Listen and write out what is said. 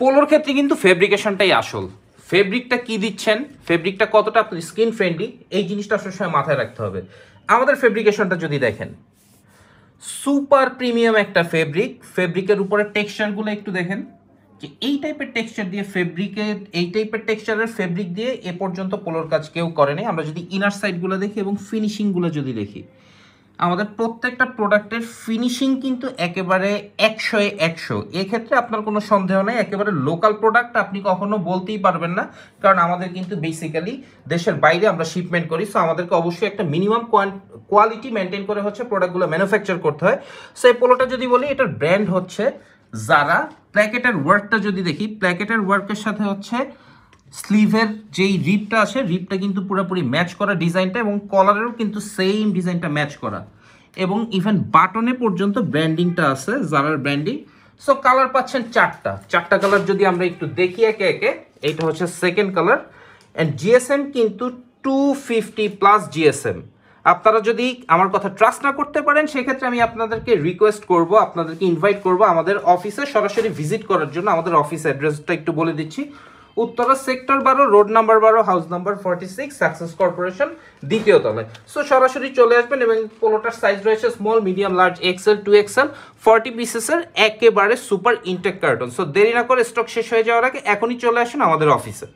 পোলোর ক্ষেত্রে কিন্তু ফেব্রিকেশনটাই আসল। ফেব্রিকটা কি দিচ্ছেন, ফেব্রিকটা কতটা আপনার স্কিন ফ্রেন্ডলি, এই জিনিসটা সবসময় মাথায় রাখতে হবে। আমাদের ফেব্রিকেশনটা যদি দেখেন, সুপার প্রিমিয়াম একটা ফেব্রিকের উপরে টেক্সচারগুলো একটু দেখেন যে এই টাইপের টেক্সচার দিয়ে এই টাইপের টেক্সচারের ফেব্রিক দিয়ে এ পর্যন্ত পোলোর কাজ কেউ করেনি। আমরা যদি ইনার সাইডগুলো দেখি এবং ফিনিশিংগুলো যদি দেখি, আমাদের প্রত্যেকটা প্রোডাক্টের ফিনিশিং কিন্তু একেবারে 100-100। এক্ষেত্রে আপনার কোনো সন্দেহ নেই, একেবারে লোকাল প্রোডাক্ট আপনি কখনো বলতেই পারবেন না, কারণ আমাদের কিন্তু বেসিক্যালি দেশের বাইরে আমরা শিপমেন্ট করি। সো আমাদেরকে অবশ্যই একটা মিনিমাম কোয়ালিটি মেনটেন করে হচ্ছে প্রোডাক্টগুলো ম্যানুফ্যাকচার করতে হয়। সো এই পোলোটা যদি বলি, এটার ব্র্যান্ড হচ্ছে জারা। প্ল্যাকেটের ওয়ার্কটা যদি দেখি, প্ল্যাকেটের ওয়ার্কের সাথে হচ্ছে স্লিভের যেই রিপটা আছে, রিপটা কিন্তু পুরোপুরি ম্যাচ করা ডিজাইনটা, এবং কলারেরও কিন্তু সেম ডিজাইনটা ম্যাচ করা, এবং ইভেন বাটনে পর্যন্ত ব্র্যান্ডিংটা আছে, জারার ব্র্যান্ডিং। সো কালার পাচ্ছেন চারটা কালার যদি আমরা একটু দেখি একে একে। এইটা হচ্ছে সেকেন্ড কালার, অ্যান্ড জিএসএম কিন্তু 250+ জিএসএম। আপনারা যদি আমার কথা ট্রাস্ট না করতে পারেন, সেক্ষেত্রে আমি আপনাদেরকে রিকোয়েস্ট করব, আপনাদেরকে ইনভাইট করব আমাদের অফিসে সরাসরি ভিজিট করার জন্য। আমাদের অফিস অ্যাড্রেসটা একটু বলে দিচ্ছি, Uttara sector 12, road number 12, house number 46, success corporation, দ্বিতীয় তলায়। সো সরাসরি চলে আসবেন, এবং পোলোটার সাইজ রয়েছে small, medium, large, XL, 2XL, 40 পিসেসের একেবারে সুপার ইনটেক কার্টন। সো দেরি না করে স্টক শেষ হয়ে যাওয়ার আগে এখনই চলে আসুন আমাদের অফিসে।